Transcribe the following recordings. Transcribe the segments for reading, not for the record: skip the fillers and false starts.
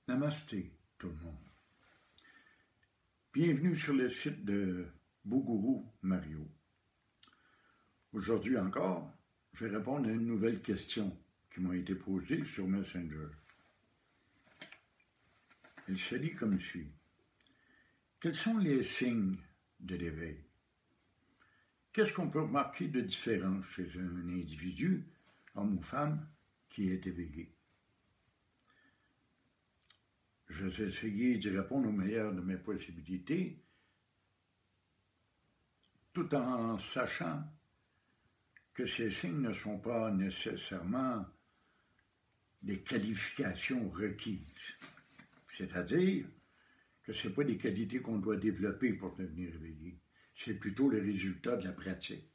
Namasté tout le monde. Bienvenue sur le site de Bougourou Mario. Aujourd'hui encore, je vais répondre à une nouvelle question qui m'a été posée sur Messenger. Elle se lit comme suit. Quels sont les signes de l'éveil? Qu'est-ce qu'on peut remarquer de différent chez un individu, homme ou femme, qui est éveillé? Je vais essayer d'y répondre au meilleur de mes possibilités, tout en sachant que ces signes ne sont pas nécessairement des qualifications requises. C'est-à-dire que ce n'est pas des qualités qu'on doit développer pour devenir éveillé, c'est plutôt le résultat de la pratique.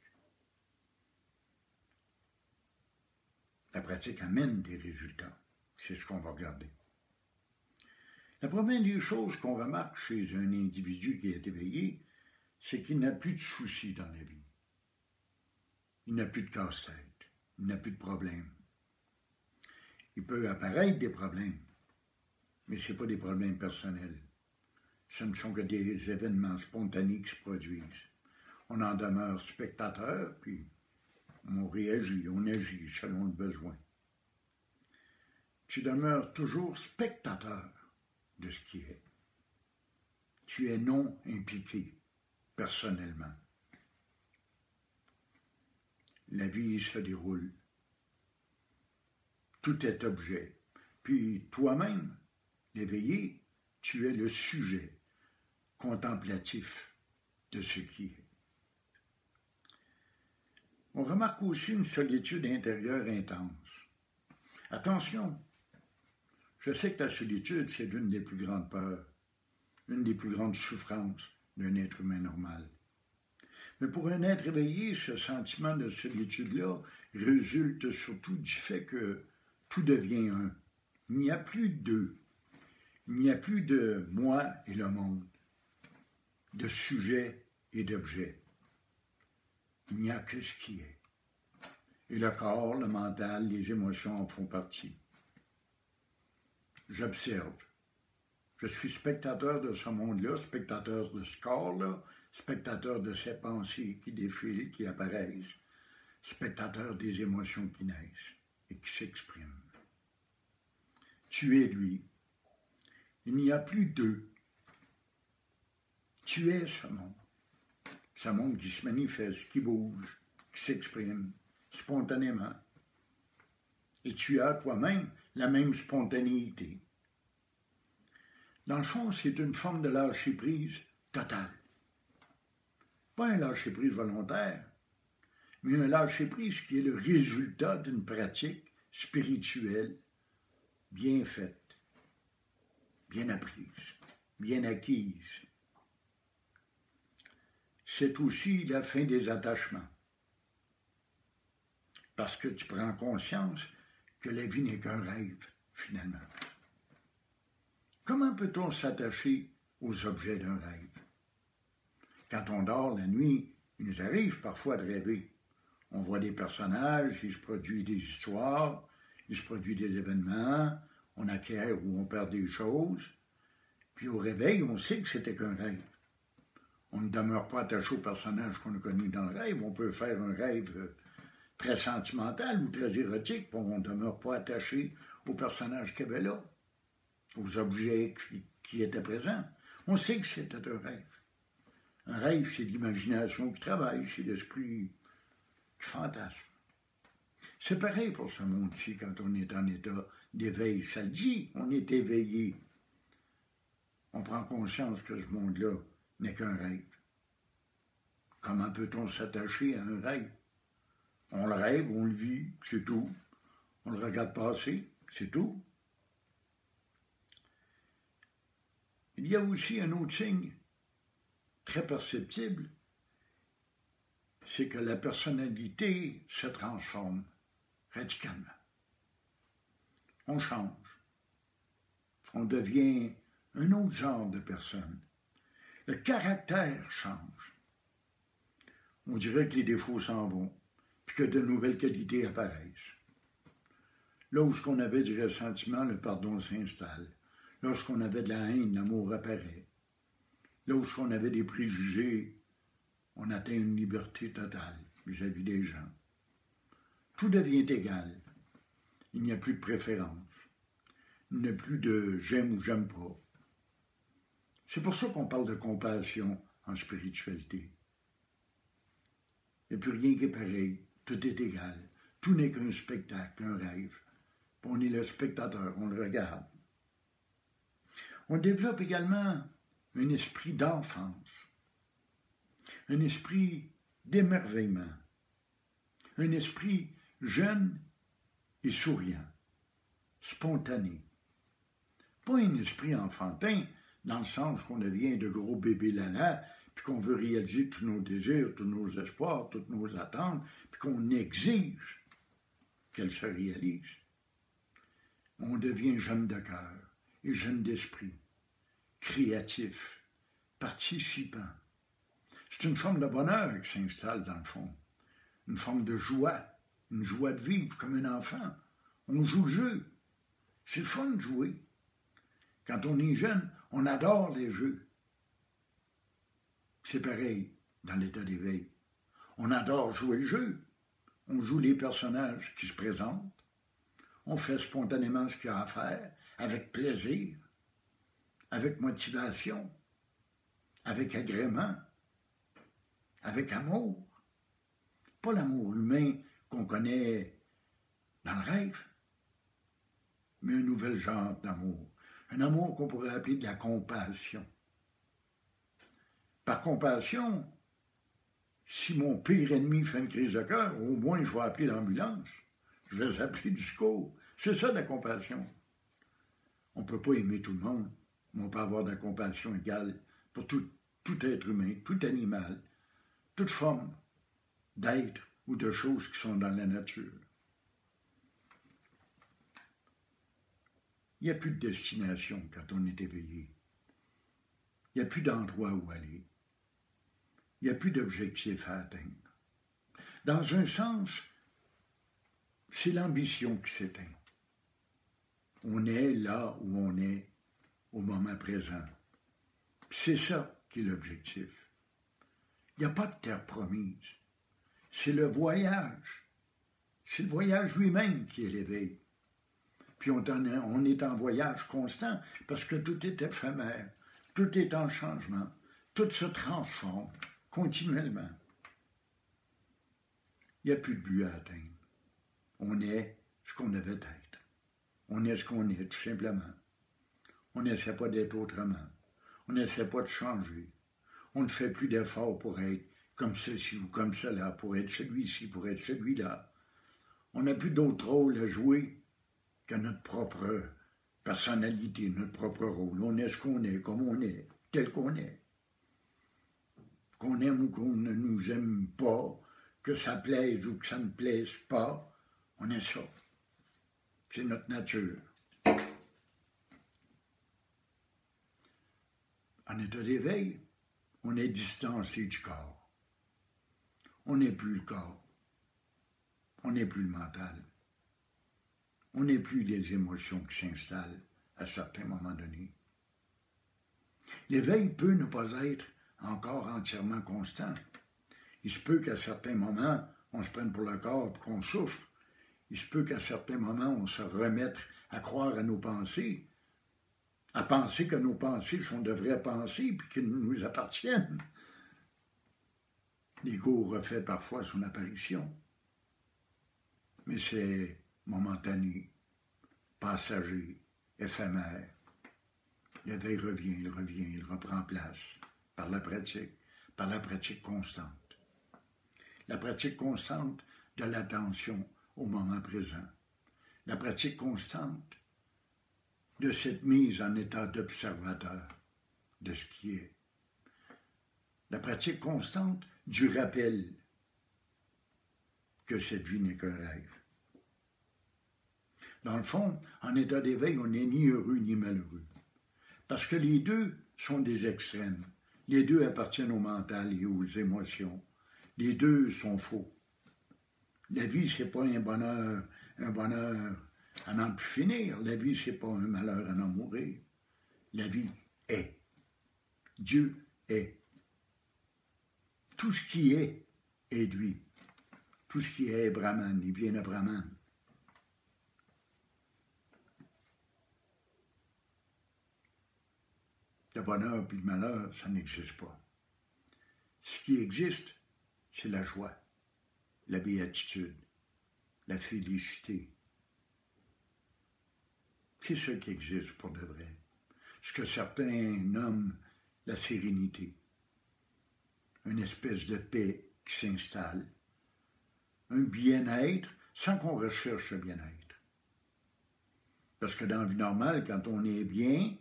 La pratique amène des résultats, c'est ce qu'on va regarder. La première des choses qu'on remarque chez un individu qui est éveillé, c'est qu'il n'a plus de soucis dans la vie. Il n'a plus de casse-tête, il n'a plus de problèmes. Il peut apparaître des problèmes, mais ce n'est pas des problèmes personnels. Ce ne sont que des événements spontanés qui se produisent. On en demeure spectateur, puis on réagit, on agit selon le besoin. Tu demeures toujours spectateur de ce qui est. Tu es non impliqué personnellement. La vie se déroule. Tout est objet. Puis toi-même, l'éveillé, tu es le sujet contemplatif de ce qui est. On remarque aussi une solitude intérieure intense. Attention! Je sais que la solitude, c'est l'une des plus grandes peurs, une des plus grandes souffrances d'un être humain normal. Mais pour un être éveillé, ce sentiment de solitude-là résulte surtout du fait que tout devient un. Il n'y a plus de deux. Il n'y a plus de moi et le monde, de sujet et d'objet. Il n'y a que ce qui est. Et le corps, le mental, les émotions en font partie. J'observe. Je suis spectateur de ce monde-là, spectateur de ce corps-là, spectateur de ces pensées qui défilent, qui apparaissent, spectateur des émotions qui naissent et qui s'expriment. Tu es lui. Il n'y a plus d'eux. Tu es ce monde qui se manifeste, qui bouge, qui s'exprime spontanément. Et tu as toi-même la même spontanéité. Dans le fond, c'est une forme de lâcher-prise totale. Pas un lâcher-prise volontaire, mais un lâcher-prise qui est le résultat d'une pratique spirituelle bien faite, bien apprise, bien acquise. C'est aussi la fin des attachements. Parce que tu prends conscience que la vie n'est qu'un rêve, finalement. Comment peut-on s'attacher aux objets d'un rêve? Quand on dort la nuit, il nous arrive parfois de rêver. On voit des personnages, il se produit des histoires, il se produit des événements, on acquiert ou on perd des choses. Puis au réveil, on sait que c'était qu'un rêve. On ne demeure pas attaché aux personnages qu'on a connus dans le rêve. On peut faire un rêve très sentimental ou très érotique, puis on ne demeure pas attaché aux personnages qu'il y avait là, aux objets qui étaient présents. On sait que c'était un rêve. Un rêve, c'est l'imagination qui travaille, c'est l'esprit qui fantasme. C'est pareil pour ce monde-ci quand on est en état d'éveil. Ça le dit, on est éveillé. On prend conscience que ce monde-là n'est qu'un rêve. Comment peut-on s'attacher à un rêve? On le rêve, on le vit, c'est tout. On le regarde passer, c'est tout. Il y a aussi un autre signe très perceptible, c'est que la personnalité se transforme radicalement. On change. On devient un autre genre de personne. Le caractère change. On dirait que les défauts s'en vont, puis que de nouvelles qualités apparaissent. Là où ce qu'on avait du ressentiment, le pardon s'installe. Lorsqu'on avait de la haine, l'amour apparaît. Lorsqu'on avait des préjugés, on atteint une liberté totale vis-à-vis des gens. Tout devient égal. Il n'y a plus de préférence. Il n'y a plus de j'aime ou j'aime pas. C'est pour ça qu'on parle de compassion en spiritualité. Il n'y a plus rien qui est pareil. Tout est égal. Tout n'est qu'un spectacle, un rêve. Puis on est le spectateur, on le regarde. On développe également un esprit d'enfance, un esprit d'émerveillement, un esprit jeune et souriant, spontané. Pas un esprit enfantin, dans le sens qu'on devient de gros bébés lala, puis qu'on veut réaliser tous nos désirs, tous nos espoirs, toutes nos attentes, puis qu'on exige qu'elles se réalisent. On devient jeune de cœur et jeune d'esprit, créatif, participant. C'est une forme de bonheur qui s'installe dans le fond, une forme de joie, une joie de vivre comme un enfant. On joue le jeu. C'est le fun de jouer. Quand on est jeune, on adore les jeux. C'est pareil dans l'état d'éveil. On adore jouer le jeu. On joue les personnages qui se présentent. On fait spontanément ce qu'il y a à faire, avec plaisir, avec motivation, avec agrément, avec amour. Pas l'amour humain qu'on connaît dans le rêve, mais un nouvel genre d'amour. Un amour qu'on pourrait appeler de la compassion. Par compassion, si mon pire ennemi fait une crise de cœur, au moins je vais appeler l'ambulance. Je vais appeler du secours. C'est ça la compassion. On ne peut pas aimer tout le monde, mais on peut avoir de la compassion égale pour tout être humain, tout animal, toute forme d'être ou de choses qui sont dans la nature. Il n'y a plus de destination quand on est éveillé. Il n'y a plus d'endroit où aller. Il n'y a plus d'objectif à atteindre. Dans un sens, c'est l'ambition qui s'éteint. On est là où on est au moment présent. C'est ça qui est l'objectif. Il n'y a pas de terre promise. C'est le voyage. C'est le voyage lui-même qui est l'éveil. Puis on est en voyage constant parce que tout est éphémère, tout est en changement, tout se transforme continuellement. Il n'y a plus de but à atteindre. On est ce qu'on devait être. On est ce qu'on est, tout simplement. On n'essaie pas d'être autrement. On n'essaie pas de changer. On ne fait plus d'efforts pour être comme ceci ou comme cela, pour être celui-ci, pour être celui-là. On n'a plus d'autre rôle à jouer que notre propre personnalité, notre propre rôle. On est ce qu'on est, comme on est, tel qu'on est. Qu'on aime ou qu'on ne nous aime pas, que ça plaise ou que ça ne plaise pas, on est ça. C'est notre nature. En état d'éveil, on est distancé du corps. On n'est plus le corps. On n'est plus le mental. On n'est plus les émotions qui s'installent à certains moments donnés. L'éveil peut ne pas être encore entièrement constant. Il se peut qu'à certains moments, on se prenne pour le corps et qu'on souffre. Il se peut qu'à certains moments, on se remette à croire à nos pensées, à penser que nos pensées sont de vraies pensées et qu'elles nous appartiennent. L'ego refait parfois son apparition, mais c'est momentané, passager, éphémère. L'éveil revient, il reprend place par la pratique constante. La pratique constante de l'attention au moment présent. La pratique constante de cette mise en état d'observateur de ce qui est. La pratique constante du rappel que cette vie n'est qu'un rêve. Dans le fond, en état d'éveil, on n'est ni heureux ni malheureux. Parce que les deux sont des extrêmes. Les deux appartiennent au mental et aux émotions. Les deux sont faux. La vie, c'est pas un bonheur à n'en plus finir. La vie, c'est pas un malheur à n'en mourir. La vie est. Dieu est. Tout ce qui est lui. Tout ce qui est Brahman, il vient de Brahman. Le bonheur et le malheur, ça n'existe pas. Ce qui existe, c'est la joie, la béatitude, la félicité. C'est ce qui existe pour de vrai. Ce que certains nomment la sérénité. Une espèce de paix qui s'installe. Un bien-être sans qu'on recherche le bien-être. Parce que dans la vie normale, quand on est bien,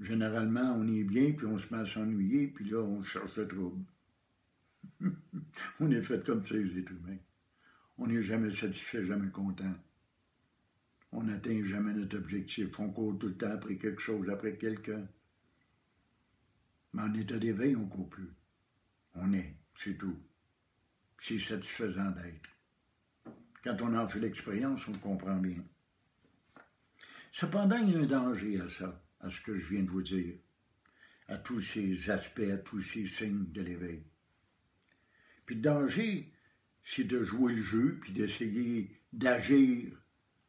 généralement on est bien, puis on se met à s'ennuyer, puis là on cherche le trouble. On est fait comme ça, les êtres humains. On n'est jamais satisfait, jamais content. On n'atteint jamais notre objectif. On court tout le temps après quelque chose, après quelqu'un. Mais en état d'éveil, on ne court plus. On est, c'est tout. C'est satisfaisant d'être. Quand on en fait l'expérience, on comprend bien. Cependant, il y a un danger à ça, à ce que je viens de vous dire, à tous ces aspects, à tous ces signes de l'éveil. Puis le danger, c'est de jouer le jeu, puis d'essayer d'agir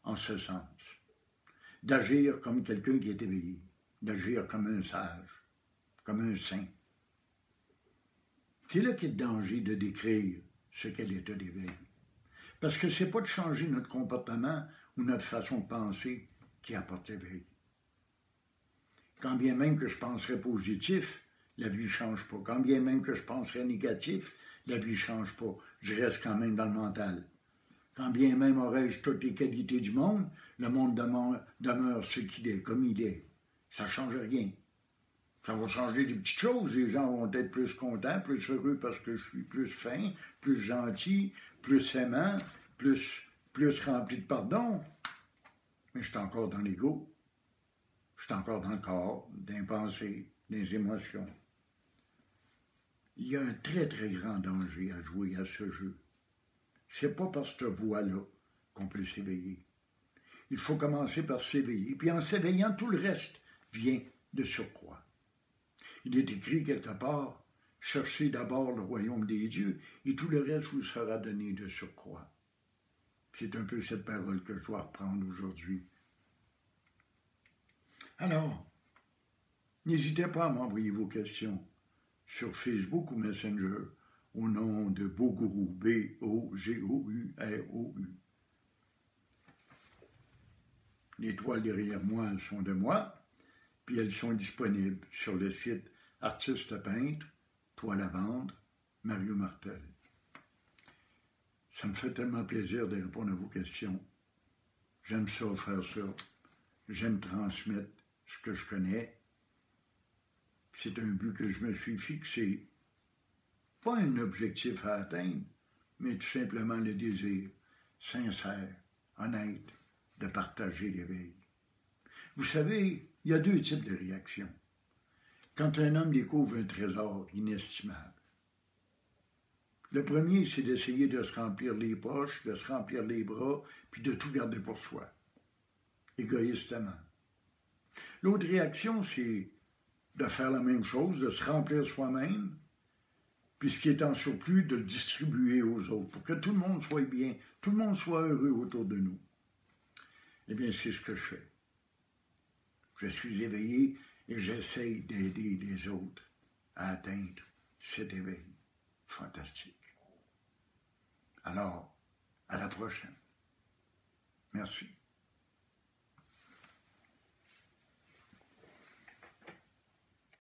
en ce sens. D'agir comme quelqu'un qui est éveillé, d'agir comme un sage, comme un saint. C'est là qu'il y a le danger de décrire ce qu'est l'état d'éveil. Parce que ce n'est pas de changer notre comportement ou notre façon de penser qui apporte l'éveil. Quand bien même que je penserais positif, la vie ne change pas. Quand bien même que je penserais négatif, la vie ne change pas. Je reste quand même dans le mental. Quand bien même aurais-je toutes les qualités du monde, le monde demeure ce qu'il est, comme il est. Ça ne change rien. Ça va changer des petites choses. Les gens vont être plus contents, plus heureux parce que je suis plus fin, plus gentil, plus aimant, plus rempli de pardon. Mais je suis encore dans l'ego. Je suis encore dans le corps, dans les pensées, dans les émotions. Il y a un très, très grand danger à jouer à ce jeu. C'est pas par cette voie-là qu'on peut s'éveiller. Il faut commencer par s'éveiller, puis en s'éveillant, tout le reste vient de surcroît. Il est écrit quelque part, « Cherchez d'abord le royaume des dieux, et tout le reste vous sera donné de surcroît. » C'est un peu cette parole que je dois reprendre aujourd'hui. Alors, n'hésitez pas à m'envoyer vos questions sur Facebook ou Messenger au nom de Bogourou, B-O-G-O-U-R-O-U. Les toiles derrière moi, elles sont de moi, puis elles sont disponibles sur le site Artiste peintre, toile à vendre, Mario Martel. Ça me fait tellement plaisir de répondre à vos questions. J'aime ça, faire ça. J'aime transmettre ce que je connais. C'est un but que je me suis fixé. Pas un objectif à atteindre, mais tout simplement le désir sincère, honnête, de partager l'éveil. Vous savez, il y a deux types de réactions. Quand un homme découvre un trésor inestimable, le premier, c'est d'essayer de se remplir les poches, de se remplir les bras, puis de tout garder pour soi, égoïstement. L'autre réaction, c'est de faire la même chose, de se remplir soi-même, puis ce qui est en surplus, de le distribuer aux autres, pour que tout le monde soit bien, tout le monde soit heureux autour de nous. Eh bien, c'est ce que je fais. Je suis éveillé et j'essaye d'aider les autres à atteindre cet éveil fantastique. Alors, à la prochaine. Merci.